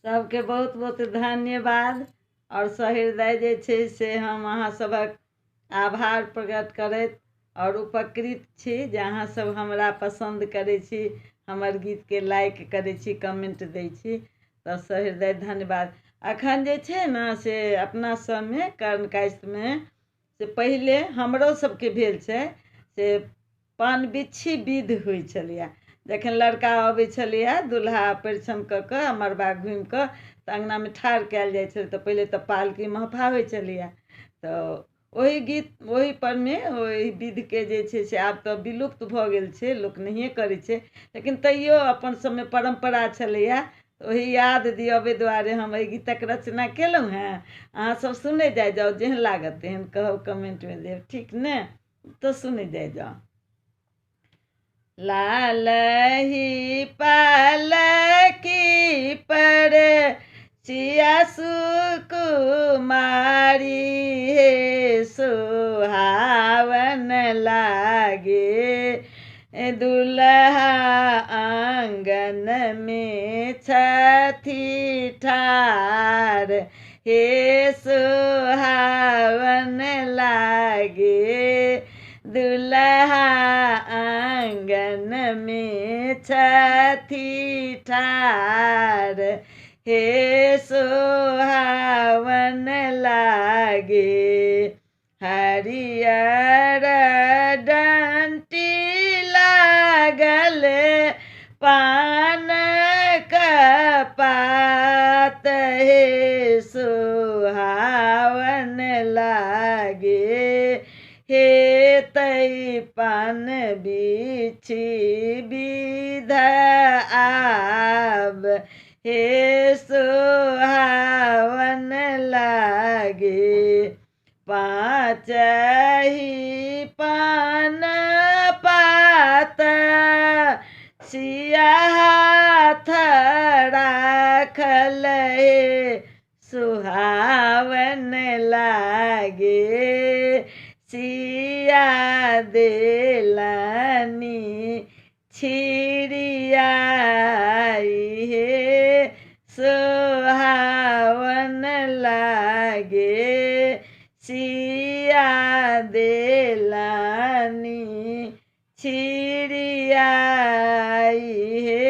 सबके बहुत बहुत धन्यवाद और सहृदय जे छै से हम अहाँ सबक आभार प्रकट करैत और उपकृत छी जे अहाँ सब हमरा पसंद करै छी, हमर गीतके लाइक करै छी, कमेंट दै छी, तो सहृदय धन्यवाद। अखन जे छै ने से अपना सबमे कर्ण कास्टमे से पहिले हमरो सबके भेल छै से पान बिच्छी विध होइ छलैए। जखन लड़का अबै छलैए दुल्हा परिछन कऽ कऽ मड़बा घुमि कऽ तऽ अङ्गनामे ठाढ़ कयल जाइ छलै, तऽ पहिले तऽ पालकी महफाबै छलैए। तऽ ओहि गीत ओहि परमे ओहि विधिके जे छै से आब तऽ विलुप्त भऽ गेल छै, लोक नहिए करै छै, लेकिन तैयो अपन सबमे परम्परा छलैए। ओहि याद दिअबै दुआरे हम एहि गीतक रचना केलहुँ हेँ। अहाँ सब सुनै जाइ जाउ, जेहन लागत तेहन कहब, कमेंटमे देब, ठीक ने? तो सुनै जाइ जाउ। लालही पालकी पर सिया सुकुमारी हे सुहावन लागे, दुल्हा आंगन में छथि ठार हे सुहावन लागे, दुल्हा आंगन में छथि ठार हे सुहावन लागे। हरियर डंटी लागल पान का पात हे सुहावन लागे, हे तई पान बिछी विध आब हे सुहावन लागे। पाँचही पान पात सिया हाथ राखल हे सुहावन लागे, सिया देलनी छिड़ियाई हे सुहावन लागे, सिया देलनी छिड़ियाई हे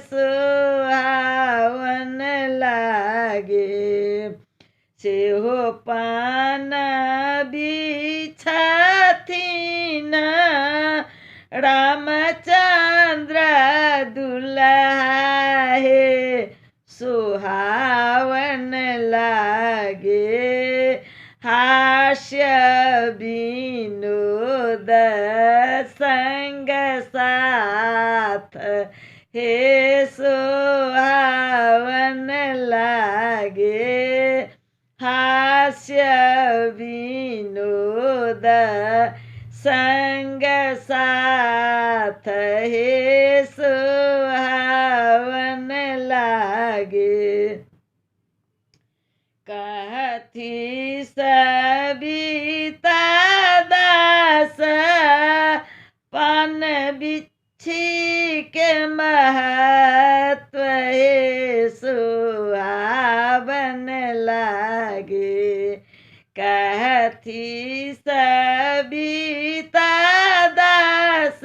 सुहावन लागे। सेहो पान बिछथिन रामचंद्र दुल्हा हे सुहावन लागे, हास्य विनोद संग साथ हे सुहावन लागे, हास्य विनोद संग साथ हे सुहावन लागे। कहथि सविता दास पान बिच्छी के महत्व हे सुहावन लागे, कहथि सविता दास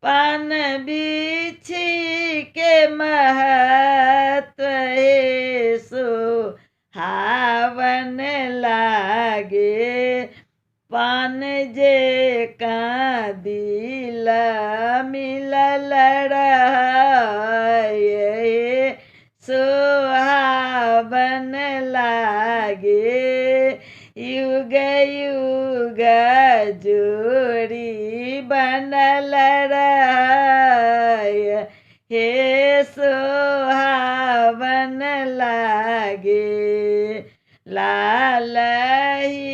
पान बिच्छी के महत्व हे सुहावन लागे, पान जे का दिल मिलल रहे सुहावन लागे, युग युग जोड़ी बनल रहे हे सुहावन लागे। लालही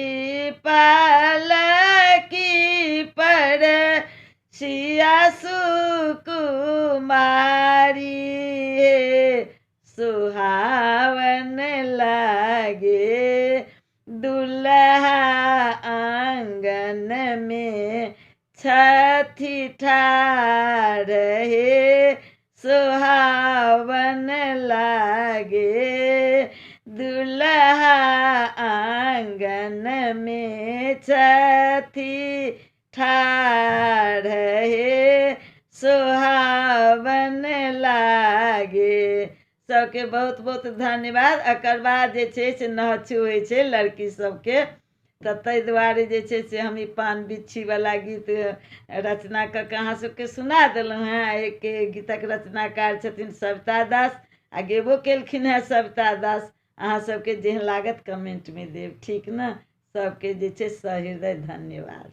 पालकी पर सिया सुकुमारी हे सुहावन लागे, दुल्हा आंगन में छथि ठार हे सुहावन लागे। लागे दुल्हा आंगन में छथी ठाढ़ हे सुहावन लागे। सबके बहुत बहुत धन्यवाद। एकर बाद जे छै से नह छुए छै लड़की सबके, तऽ ताहि दुआरे जे छै से हम ई पान बिच्छीवला गीत रचना कऽ कऽ अहाँ सबके सुना देलहुँ हेँ। एहिके गीतक रचनाकार छथिन सविता दास आ गेबो केलखिन हेँ सविता दास। अहाँ सबके जेहन लागत कमेंटमे देब, ठीक ने। सबके जे छै सहृदय धन्यवाद।